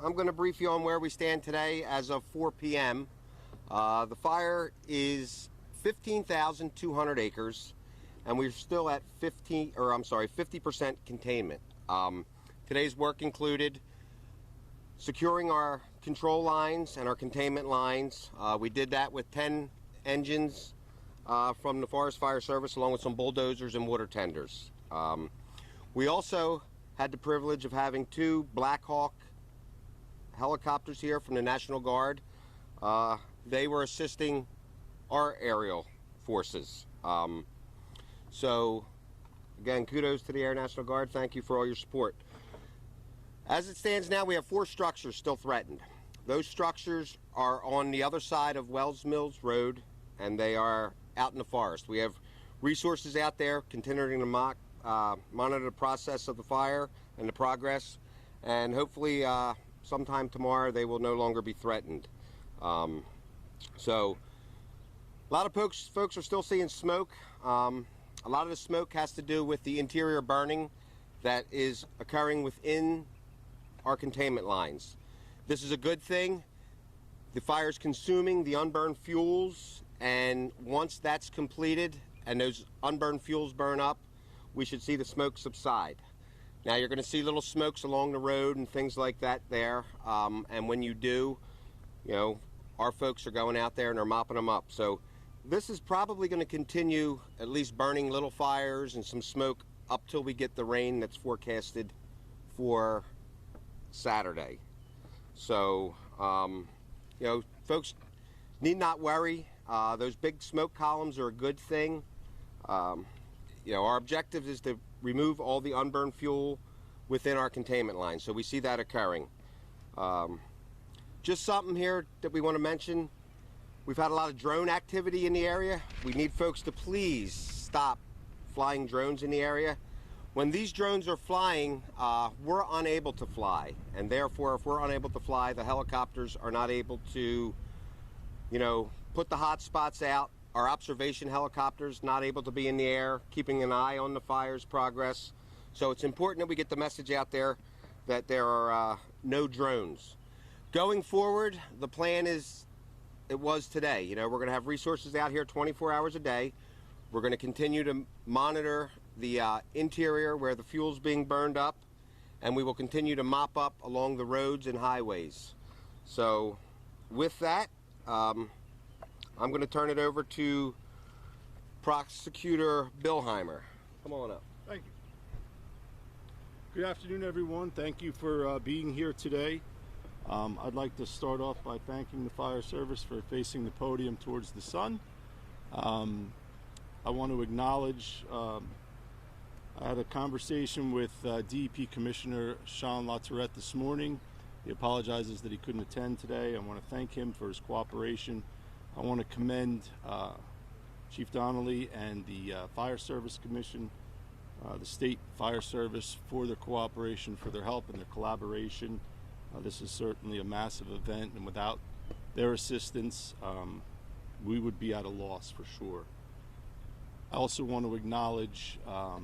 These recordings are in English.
I'm going to brief you on where we stand today as of 4 p.m. The fire is 15,200 acres, and we're still at 50% containment. Today's work included securing our control lines and our containment lines. We did that with 10 engines from the Forest Fire Service, along with some bulldozers and water tenders. We also had the privilege of having 2 Black Hawk helicopters here from the National Guard. They were assisting our aerial forces. So again, kudos to the Air National Guard. Thank you for all your support. As it stands now, we have 4 structures still threatened. Those structures are on the other side of Wells Mills Road, and they are out in the forest. We have resources out there continuing to monitor the process of the fire and the progress, and hopefully sometime tomorrow they will no longer be threatened. So a lot of folks are still seeing smoke. A lot of the smoke has to do with the interior burning that is occurring within our containment lines. This is a good thing. The fire is consuming the unburned fuels, and once that's completed and those unburned fuels burn up, we should see the smoke subside. Now you're going to see little smokes along the road and things like that there, and when you do, you know, our folks are going out there and they're mopping them up. So this is probably going to continue, at least burning little fires and some smoke, up till we get the rain that's forecasted for Saturday. So you know, folks need not worry. Those big smoke columns are a good thing. You know, our objective is to remove all the unburned fuel within our containment line, so we see that occurring. Just something here that we want to mention. We've had a lot of drone activity in the area. We need folks to please stop flying drones in the area. When these drones are flying, we're unable to fly, and therefore if we're unable to fly, the helicopters are not able to, you know, put the hot spots out. Our observation helicopters not able to be in the air, keeping an eye on the fire's progress. So it's important that we get the message out there that there are no drones. Going forward, the plan is, it was today. You know, we're going to have resources out here 24 hours a day. We're going to continue to monitor the interior where the fuel's being burned up, and we will continue to mop up along the roads and highways. So with that, I'm going to turn it over to Prosecutor Billhimer. Come on up. Thank you. Good afternoon, everyone. Thank you for being here today. I'd like to start off by thanking the fire service for facing the podium towards the sun. I want to acknowledge, I had a conversation with DEP Commissioner Sean LaTourette this morning. He apologizes that he couldn't attend today. I want to thank him for his cooperation. I want to commend Chief Donnelly and the Fire Service Commission, the State Fire Service, for their cooperation, for their help and their collaboration. This is certainly a massive event, and without their assistance, we would be at a loss for sure. I also want to acknowledge the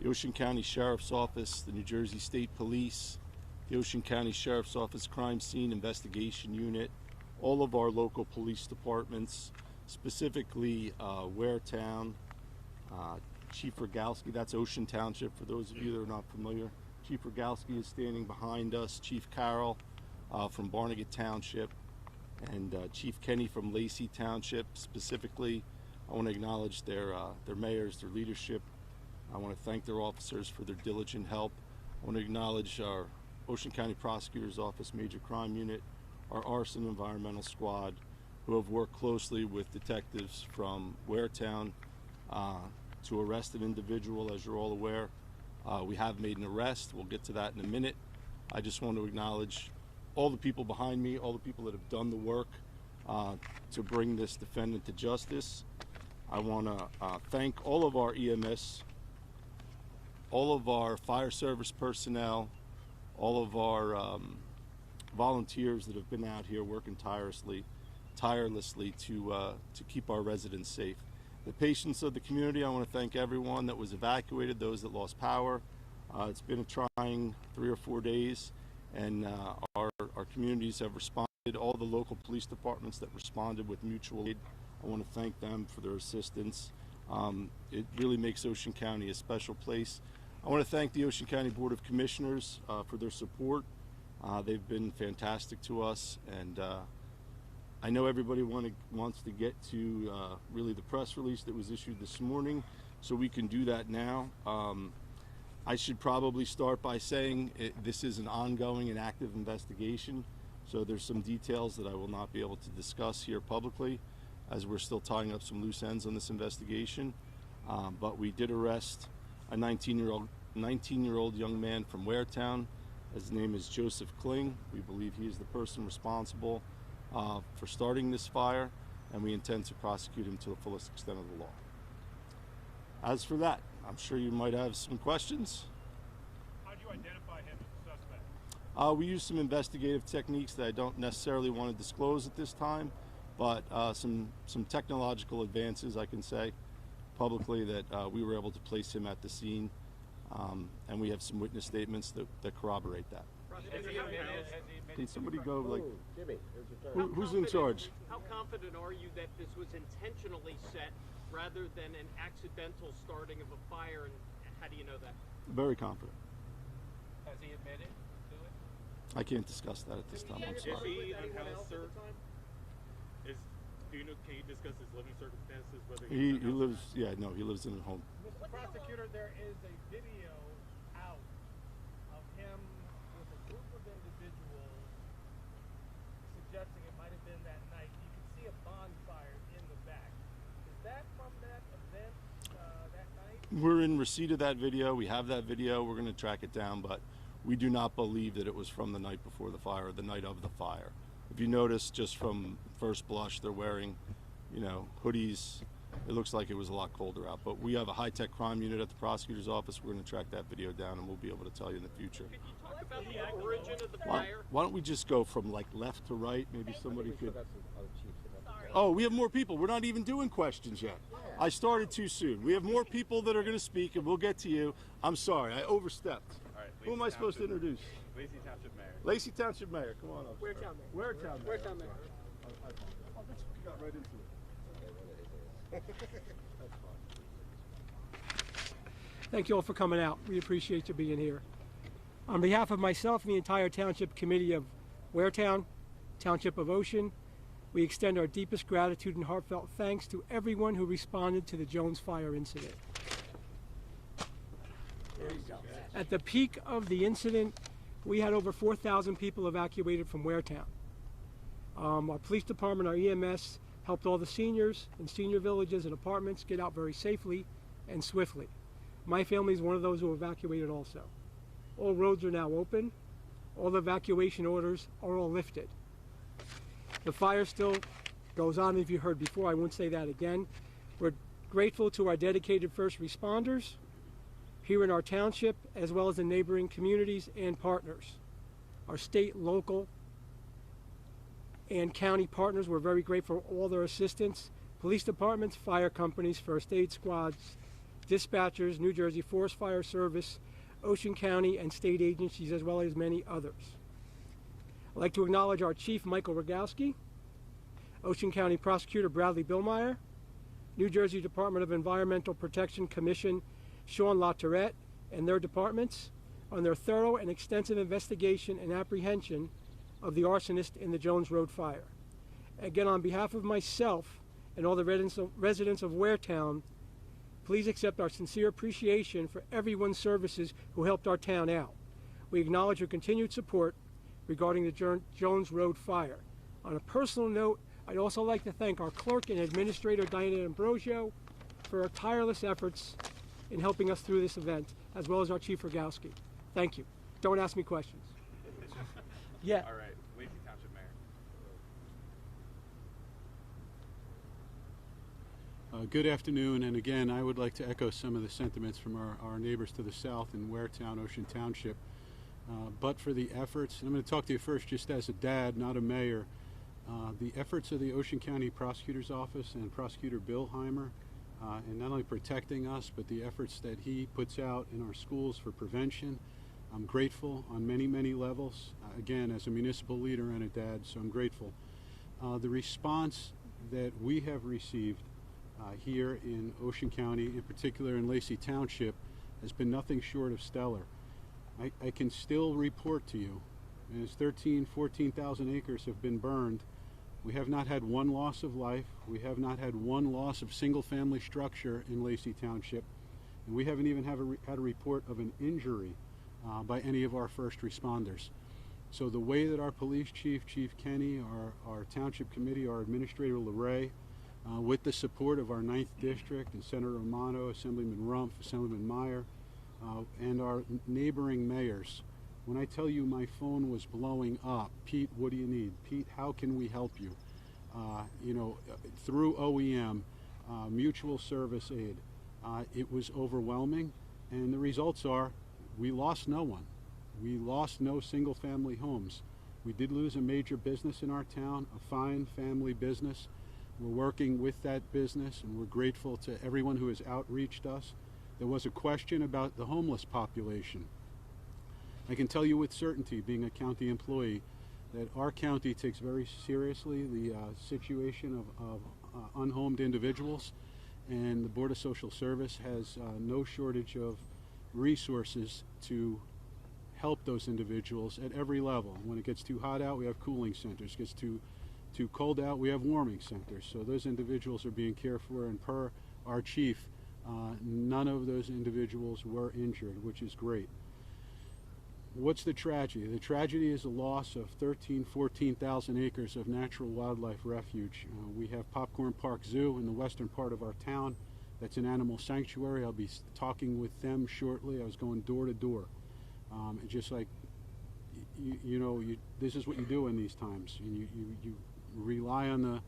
Ocean County Sheriff's Office, the New Jersey State Police, the Ocean County Sheriff's Office Crime Scene Investigation Unit, all of our local police departments, specifically Waretown, Chief Rogalski, that's Ocean Township for those of you that are not familiar. Chief Rogalski is standing behind us, Chief Carroll from Barnegat Township, and Chief Kenny from Lacey Township. Specifically, I want to acknowledge their mayors, their leadership. I want to thank their officers for their diligent help. I want to acknowledge our Ocean County Prosecutor's Office Major Crime Unit, our Arson Environmental Squad, who have worked closely with detectives from Waretown to arrest an individual, as you're all aware. We have made an arrest. We'll get to that in a minute. I just want to acknowledge all the people behind me, all the people that have done the work to bring this defendant to justice. I want to thank all of our EMS, all of our fire service personnel, all of our volunteers that have been out here working tirelessly to keep our residents safe. The patience of the community, I want to thank everyone that was evacuated, those that lost power. It's been a trying 3 or 4 days, and our communities have responded. All the local police departments that responded with mutual aid, I want to thank them for their assistance. It really makes Ocean County a special place. I want to thank the Ocean County Board of Commissioners for their support. They've been fantastic to us, and I know everybody wants to get to really the press release that was issued this morning, so we can do that now. I should probably start by saying this is an ongoing and active investigation, so there's some details that I will not be able to discuss here publicly, as we're still tying up some loose ends on this investigation. But we did arrest a 19-year-old young man from Waretown. His name is Joseph Kling. We believe he is the person responsible for starting this fire, and we intend to prosecute him to the fullest extent of the law. As for that, I'm sure you might have some questions. How do you identify him as a suspect? We use some investigative techniques that I don't necessarily want to disclose at this time, but some technological advances, I can say publicly, that we were able to place him at the scene, and we have some witness statements that corroborate that. Can somebody go, like, Jimmy, who's in charge? How confident are you that this was intentionally set rather than an accidental starting of a fire, and how do you know that? Very confident. Has he admitted to it? I can't discuss that at this time, I'm sorry. Is he in the house, sir? Do you know, can you discuss his living circumstances? Whether He lives, yeah, no, he lives in a home. Mr. Prosecutor, there is a video out of him with a group of individuals suggesting it might have been that night. You can see a bonfire in the back. Is that from that event that night? We're in receipt of that video. We have that video. We're going to track it down, but we do not believe that it was from the night before the fire or the night of the fire. If you notice, just from first blush, they're wearing, hoodies. It looks like it was a lot colder out, but we have a high-tech crime unit at the prosecutor's office. We're going to track that video down, and we'll be able to tell you in the future. Could you talk about the origin of the fire? Why don't we just go from like left to right? Maybe somebody could. Oh, we have more people. We're not even doing questions yet. I started too soon. We have more people that are going to speak, and we'll get to you. I'm sorry, I overstepped. All right, Who am I supposed to introduce? Lacey Township Mayor. Lacey Township Mayor, come on up. Waretown Mayor. Waretown Mayor. Waretown Mayor. Oh, that's, we got right into it. Thank you all for coming out. We appreciate you being here. On behalf of myself and the entire Township Committee of Waretown, Township of Ocean, we extend our deepest gratitude and heartfelt thanks to everyone who responded to the Jones fire incident. There you go. At the peak of the incident, we had over 4,000 people evacuated from Waretown. Our police department, our EMS, helped all the seniors in senior villages and apartments get out very safely and swiftly. My family is one of those who evacuated also. All roads are now open. All evacuation orders are all lifted. The fire still goes on, as you heard before. I won't say that again. We're grateful to our dedicated first responders here in our township, as well as the neighboring communities and partners. Our state, local, and county partners, we're very grateful for all their assistance. Police departments, fire companies, first aid squads, dispatchers, New Jersey Forest Fire Service, Ocean County, and state agencies, as well as many others. I'd like to acknowledge our Chief, Michael Rogowski, Ocean County Prosecutor Bradley Billhimer, New Jersey Department of Environmental Protection Commission Sean LaTourette, and their departments on their thorough and extensive investigation and apprehension of the arsonist in the Jones Road fire. Again, on behalf of myself and all the residents of Waretown, please accept our sincere appreciation for everyone's services who helped our town out. We acknowledge your continued support regarding the Jones Road fire. On a personal note, I'd also like to thank our clerk and administrator, Diana Ambrosio, for her tireless efforts in helping us through this event, as well as our Chief Rogowski. Thank you. Don't ask me questions. Yeah. All right, Lacey Township Mayor. Good afternoon, and again, I would like to echo some of the sentiments from our neighbors to the south in Waretown, Ocean Township. But for the efforts, and I'm going to talk to you first just as a dad, not a mayor, the efforts of the Ocean County Prosecutor's Office and Prosecutor Billhimer in not only protecting us, but the efforts that he puts out in our schools for prevention. I'm grateful on many, many levels. again, as a municipal leader and a dad, so I'm grateful. The response that we have received here in Ocean County, in particular in Lacey Township, has been nothing short of stellar. I can still report to you, as 14,000 acres have been burned, we have not had one loss of life, we have not had one loss of single-family structure in Lacey Township, and we haven't even had a report of an injury by any of our first responders. So the way that our police chief, Chief Kenny, our township committee, our administrator LeRae, with the support of our 9th District and Senator Romano, Assemblyman Rumpf, Assemblyman Meyer, and our neighboring mayors, when I tell you my phone was blowing up, Pete, what do you need? Pete, how can we help you? Through OEM, mutual service aid, it was overwhelming, and the results are we lost no one. We lost no single family homes. We did lose a major business in our town, a fine family business. We're working with that business, and we're grateful to everyone who has outreached us. There was a question about the homeless population. I can tell you with certainty, being a county employee, that our county takes very seriously the situation of unhomed individuals, and the Board of Social Service has no shortage of resources to help those individuals at every level. When it gets too hot out, we have cooling centers. It gets too cold out, we have warming centers. So those individuals are being cared for, and per our chief, none of those individuals were injured, which is great. What's the tragedy? The tragedy is the loss of 14,000 acres of natural wildlife refuge. We have Popcorn Park Zoo in the western part of our town. That's an animal sanctuary. I'll be talking with them shortly. I was going door to door. Just like, this is what you do in these times. And you rely on the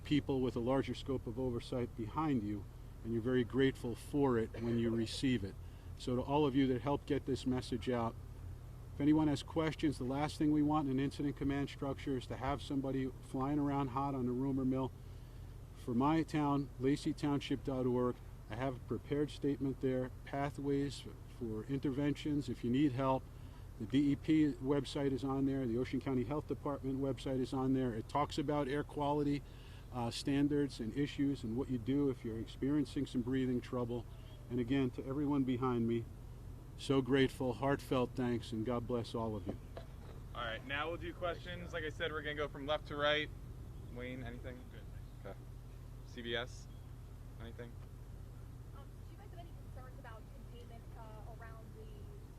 people with a larger scope of oversight behind you, and you're very grateful for it when you receive it. So to all of you that help get this message out, if anyone has questions, the last thing we want in an incident command structure is to have somebody flying around hot on the rumor mill. For my town, LaceyTownship.org, I have a prepared statement there, pathways for interventions if you need help. The DEP website is on there, the Ocean County Health Department website is on there. It talks about air quality standards and issues and what you do if you're experiencing some breathing trouble. And again, to everyone behind me, so grateful, heartfelt thanks, and God bless all of you. All right, now we'll do questions. Like I said, we're going to go from left to right. Wayne, anything? Okay. CBS, anything? Do you guys have any concerns about containment around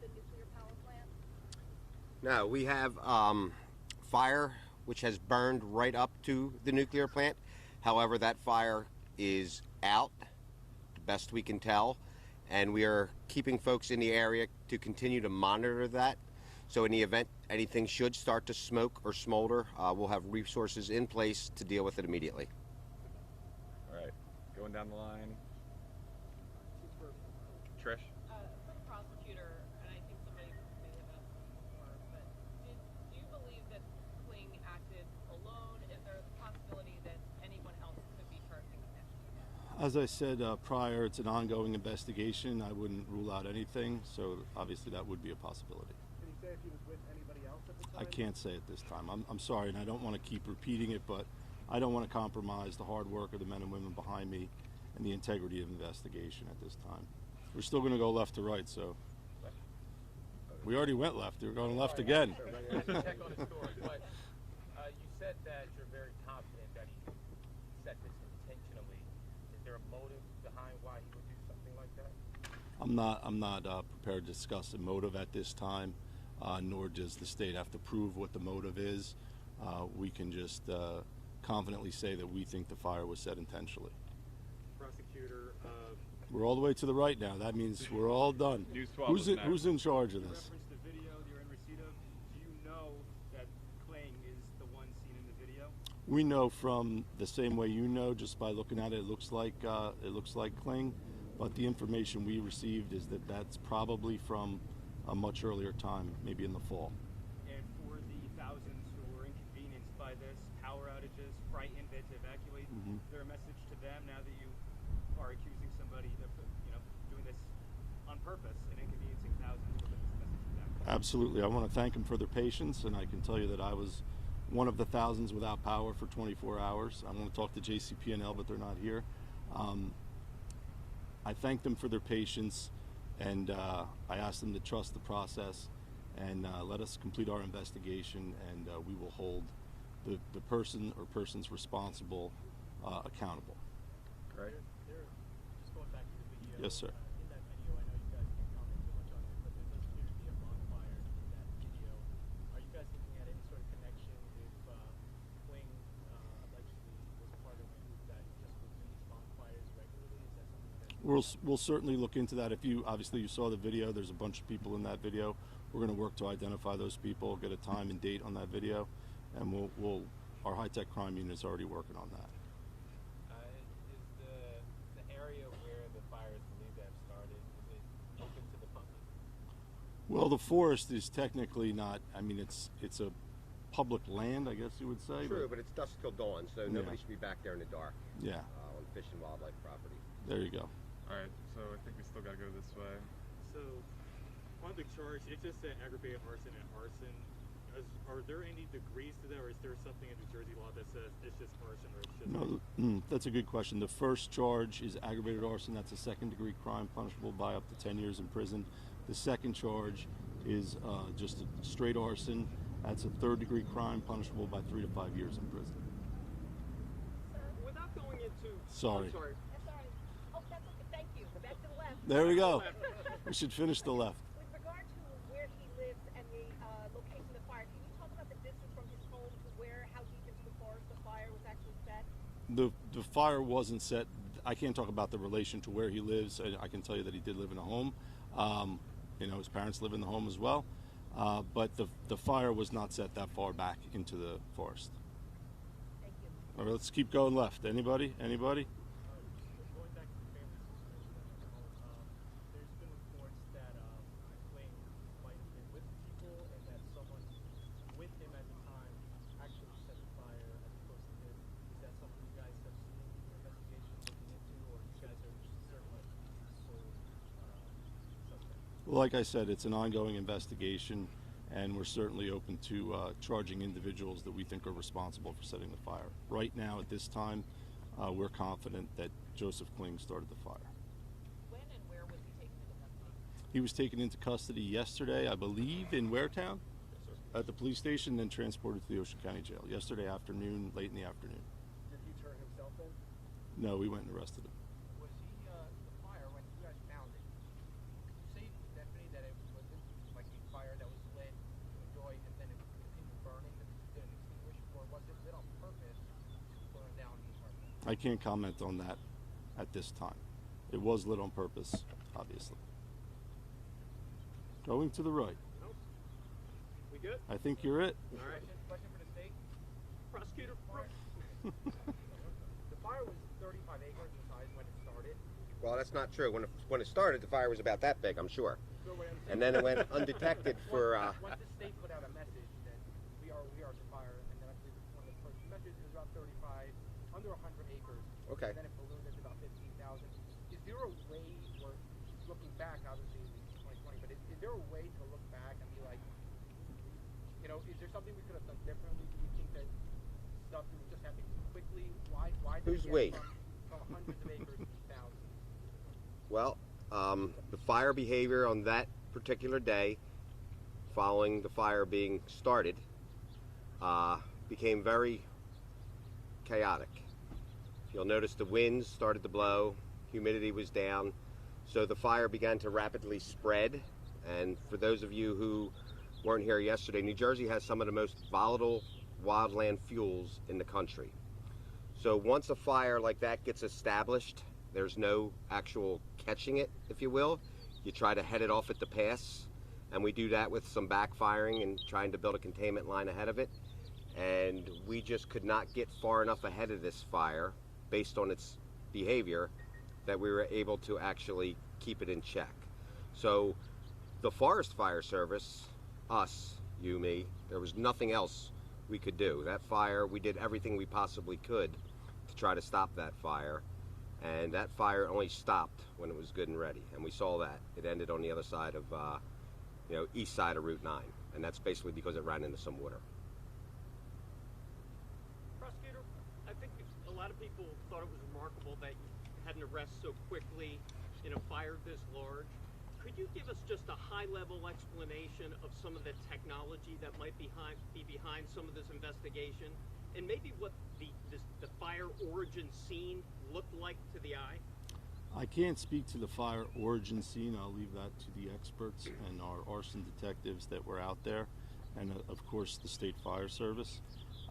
the nuclear power plant? No, we have fire which has burned right up to the nuclear plant. However, that fire is out, the best we can tell, and we are keeping folks in the area to continue to monitor that. So in the event anything should start to smoke or smolder, we'll have resources in place to deal with it immediately. All right, going down the line. Trish? For the prosecutor, and I think somebody may have asked this before, but do you believe that Kling acted alone? Is there the possibility that anyone else could be charging with him? As I said prior, it's an ongoing investigation. I wouldn't rule out anything, so obviously that would be a possibility. Did he say if he was with anybody else at the time? I can't say at this time. I'm sorry, and I don't want to keep repeating it, but I don't want to compromise the hard work of the men and women behind me and the integrity of investigation at this time. We're still going to go left to right, so we already went left. We're going left again. I should check on his story, but you said that you're very confident that he set this intentionally. Is there a motive behind why he would do something like that? I'm not prepared to discuss the motive at this time, nor does the state have to prove what the motive is. We can just confidently say that we think the fire was set intentionally. Prosecutor, We're all the way to the right now. That means we're all done. News 12 is next. Who's in charge of this? reference the video you're in receipt of. Do you know that Kling is the one seen in the video? We know from the same way you know, just by looking at it, it looks like Kling. But the information we received is that that's probably from a much earlier time, maybe in the fall. And for the thousands who were inconvenienced by this, power outages, frightened, they had to evacuate, is there a message to them now that you are accusing somebody of doing this on purpose and inconveniencing thousands? What is the message to them? Absolutely. I want to thank them for their patience, and I can tell you that I was one of the thousands without power for 24 hours. I want to talk to JCP&L, but they're not here. I thank them for their patience, and I ask them to trust the process and let us complete our investigation, and we will hold the person or persons responsible accountable. Right. Just going back to the video. Yes, sir. In that video, I know you guys can't comment too much on it, but there does appear to be a bonfire in that video. Are you guys looking at any sort of connection if Kling allegedly was part of a group that just would do these bonfires regularly? Is that something that We'll certainly look into that. If you obviously you saw the video, there's a bunch of people in that video. We're going to work to identify those people, get a time and date on that video, and our high-tech crime unit is already working on that. Is the area where the fire is believed to have started, is it open to the public? Well, the forest is technically not. I mean, it's a public land, I guess you would say. True, but it's dusk till dawn, so Yeah. nobody should be back there in the dark Yeah, on fish and wildlife property. there you go. All right, so I think we still got to go this way. So, on the charge, it just said aggravated arson and arson. Are there any degrees to that, or is there something in New Jersey law that says it's just arson or it's just... No, that's a good question. The first charge is aggravated arson. That's a second-degree crime punishable by up to 10 years in prison. The second charge is just a straight arson. That's a third-degree crime punishable by 3 to 5 years in prison. Without going into... Sorry. I'm sorry. That's all right. Oh, that's okay. Thank you. Back to the left. There we go. We should finish the left. With regard to where he lives and the location of the fire, can you talk about the distance from his home to how deep into the forest the fire was actually set? The fire wasn't set. I can't talk about the relation to where he lives. I can tell you that he did live in a home. His parents live in the home as well. But the fire was not set that far back into the forest. Thank you. All right, let's keep going left. Anybody? Going back to the family situation, there's been reports that Kling might have been with people and that someone with him at the time actually set the fire as opposed to him. Is that something you guys have seen in your investigation looking into, or you guys are just certainly sole suspect? Well, like I said, it's an ongoing investigation, and we're certainly open to charging individuals that we think are responsible for setting the fire. Right now, at this time, we're confident that Joseph Kling started the fire. When and where was he taken into custody? He was taken into custody yesterday, I believe, in Waretown, at the police station, then transported to the Ocean County Jail. Yesterday afternoon, late in the afternoon. Did he turn himself in? No, we went and arrested him. Was he, the fire, when you guys found it, did you say to the deputy that it wasn't like a fire that was lit to enjoy and then it continued burning and didn't extinguish, or was it lit on purpose to burn down the apartment? I can't comment on that at this time. It was lit on purpose, obviously. Going to the right. Nope. We good? I think you're it. All right. Question for the state. Prosecutor. The fire was 35 acres in size when it started. Well, that's not true. When it started, the fire was about that big, I'm sure. So what I'm And saying- then it went undetected for... Once the state put out a message that we are the fire, and then I believe one of the first messages is about 35, under 100 acres. Okay. And then it ballooned to about 15,000. Is there a way, or looking back, obviously it's 2020, but is there a way to look back and be like, is there something we could have done differently? Do you think that stuff was just happening quickly? Why did Who's it we? get from hundreds of acres to thousands? Well, the fire behavior on that particular day, following the fire being started, became very chaotic. You'll notice the winds started to blow, humidity was down, so the fire began to rapidly spread. And for those of you who weren't here yesterday, New Jersey has some of the most volatile wildland fuels in the country. So once a fire like that gets established, there's no actual catching it, if you will. You try to head it off at the pass, and we do that with some backfiring and trying to build a containment line ahead of it. And we just could not get far enough ahead of this fire based on its behavior that we were able to actually keep it in check. So the Forest Fire Service, us, you, me, there was nothing else we could do. That fire, we did everything we possibly could to try to stop that fire. And that fire only stopped when it was good and ready. And we saw that. It ended on the other side of east side of Route 9, and that's basically because it ran into some water. Prosecutor, I think a lot of people thought it was remarkable that you had an arrest so quickly in a fire this large. Could you give us just a high-level explanation of some of the technology that might be behind some of this investigation, and maybe what the fire origin scene looked like to the eye? I can't speak to the fire origin scene. I'll leave that to the experts and our arson detectives that were out there, and of course the State Fire Service.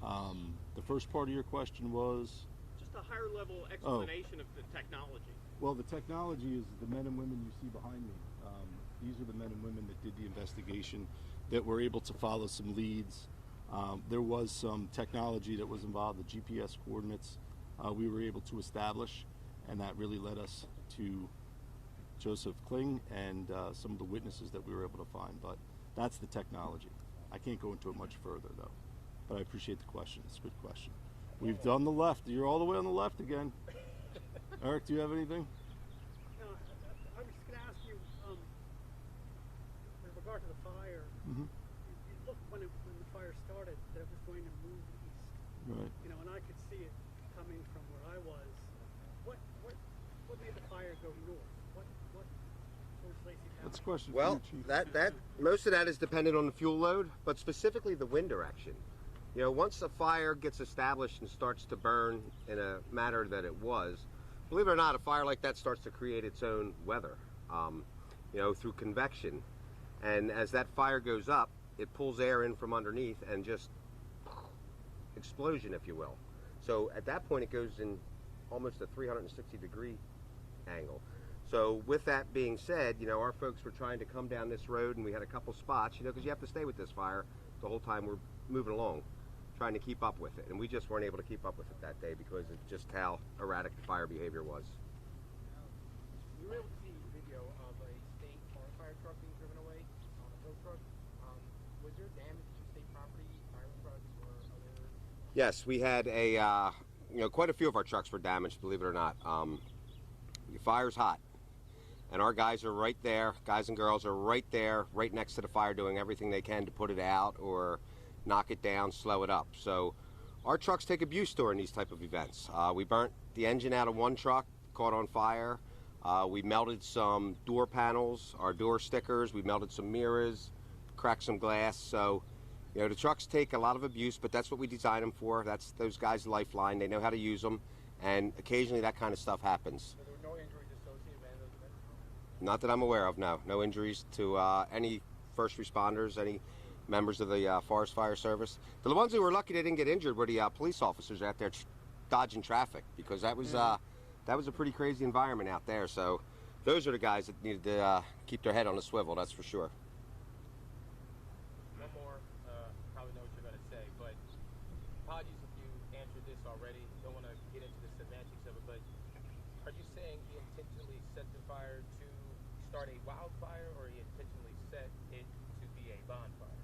The first part of your question was? Just a higher level explanation of the technology. Well, the technology is the men and women you see behind me. These are the men and women that did the investigation, that were able to follow some leads. There was some technology that was involved, the GPS coordinates we were able to establish, and that really led us to Joseph Kling and some of the witnesses that we were able to find. But that's the technology. I can't go into it much further, though. But I appreciate the question. It's a good question. We've done the left. You're all the way on the left again. Eric, do you have anything? No, I was just going to ask you, with regard to the fire, it looked when the fire started that it was going to move east. Right. And I could see it coming from where I was. What made the fire go north? What George Lacey happened? That's a question Well, for you, Chief. that most of that is dependent on the fuel load, but specifically the wind direction. Once a fire gets established and starts to burn in a manner that it was, believe it or not, a fire like that starts to create its own weather, through convection. And as that fire goes up, it pulls air in from underneath and just explosion, if you will. So at that point, it goes in almost a 360-degree angle. So with that being said, our folks were trying to come down this road, and we had a couple spots, because you have to stay with this fire the whole time we're moving along, trying to keep up with it. And we just weren't able to keep up with it that day because of just how erratic the fire behavior was. We were able to see video of a state fire truck being driven away on a tow truck. Was there damage to state property, fire trucks, or other? Yes, we had quite a few of our trucks were damaged, believe it or not. The fire's hot, and our guys are right there, guys and girls are right there, right next to the fire, doing everything they can to put it out or knock it down, slow it up. So our trucks take abuse during these type of events. We burnt the engine out of one truck, caught on fire. We melted some door panels, our door stickers, we melted some mirrors, cracked some glass. So the trucks take a lot of abuse, but that's what we design them for. That's those guys' lifeline. They know how to use them, and occasionally that kind of stuff happens. So there were no injuries associated with those events? Not that I'm aware of, no. No injuries to any first responders, any members of the Forest Fire Service. The ones who were lucky they didn't get injured were the police officers out there dodging traffic, because that was a pretty crazy environment out there. So those are the guys that needed to keep their head on a swivel, that's for sure. One more, probably know what you're going to say, but apologies if you answered this already. Don't want to get into the semantics of it, but are you saying he intentionally set the fire to start a wildfire, or he intentionally set it to be a bonfire?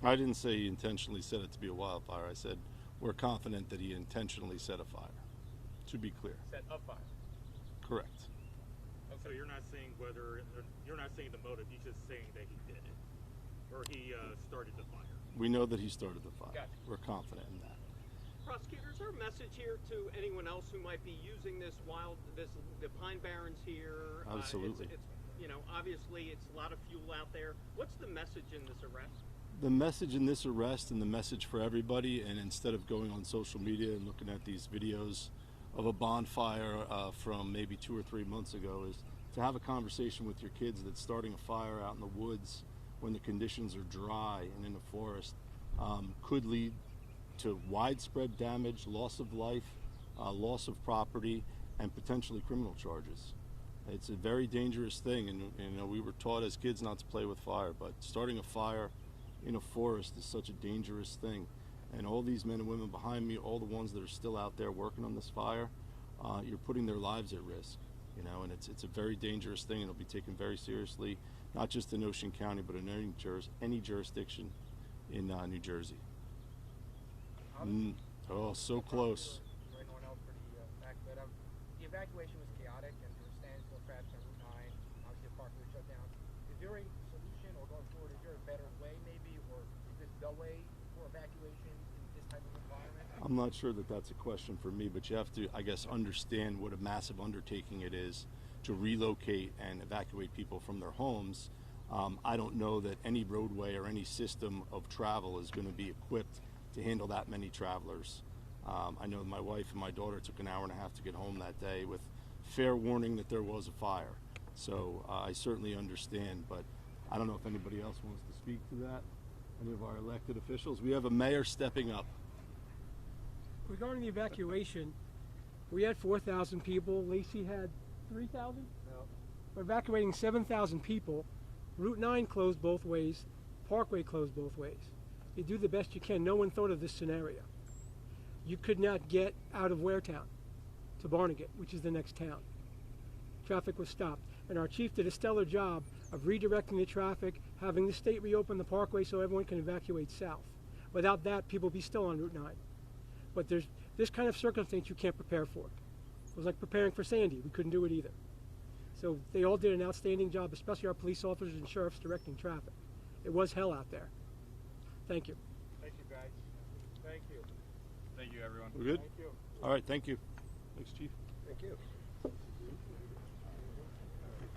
I didn't say he intentionally set it to be a wildfire. I said we're confident that he intentionally set a fire, to be clear. Set a fire? Correct. Okay. So you're not saying you're not saying the motive, you're just saying that he did it, or he started the fire. We know that he started the fire. Gotcha. We're confident in that. Prosecutor, is there a message here to anyone else who might be using the Pine Barrens here? Absolutely. Obviously it's a lot of fuel out there. What's the message in this arrest? The message in this arrest, and the message for everybody, and instead of going on social media and looking at these videos of a bonfire from maybe 2 or 3 months ago, is to have a conversation with your kids that starting a fire out in the woods when the conditions are dry and in the forest could lead to widespread damage, loss of life, loss of property, and potentially criminal charges. It's a very dangerous thing, and we were taught as kids not to play with fire, but starting a fire in a forest is such a dangerous thing. And all these men and women behind me, all the ones that are still out there working on this fire, you're putting their lives at risk, and it's a very dangerous thing, and it'll be taken very seriously, not just in Ocean County, but in any jurisdiction in New Jersey. Oh, so close. Right, no one else for the fact, but the evacuation was chaotic, and there were standstill traffic on Route 9. Obviously, the park was shut down. Is there a solution, or going forward, is no way for evacuation in this type of environment? I'm not sure that that's a question for me, but you have to, I guess, understand what a massive undertaking it is to relocate and evacuate people from their homes. I don't know that any roadway or any system of travel is going to be equipped to handle that many travelers. I know my wife and my daughter took an hour and a half to get home that day with fair warning that there was a fire. So I certainly understand, but I don't know if anybody else wants to speak to that. Any of our elected officials? We have a mayor stepping up. Regarding the evacuation, we had 4,000 people. Lacey had 3,000? No. We're evacuating 7,000 people. Route 9 closed both ways. Parkway closed both ways. You do the best you can. No one thought of this scenario. You could not get out of Waretown to Barnegat, which is the next town. Traffic was stopped. And our chief did a stellar job of redirecting the traffic, having the state reopen the parkway so everyone can evacuate south. Without that, people would be still on Route 9. But there's this kind of circumstance you can't prepare for. It was like preparing for Sandy. We couldn't do it either. So they all did an outstanding job, especially our police officers and sheriffs directing traffic. It was hell out there. Thank you. Thank you, guys. Thank you. Thank you, everyone. We're good? Thank you. All right, thank you. Thanks, Chief. Thank you.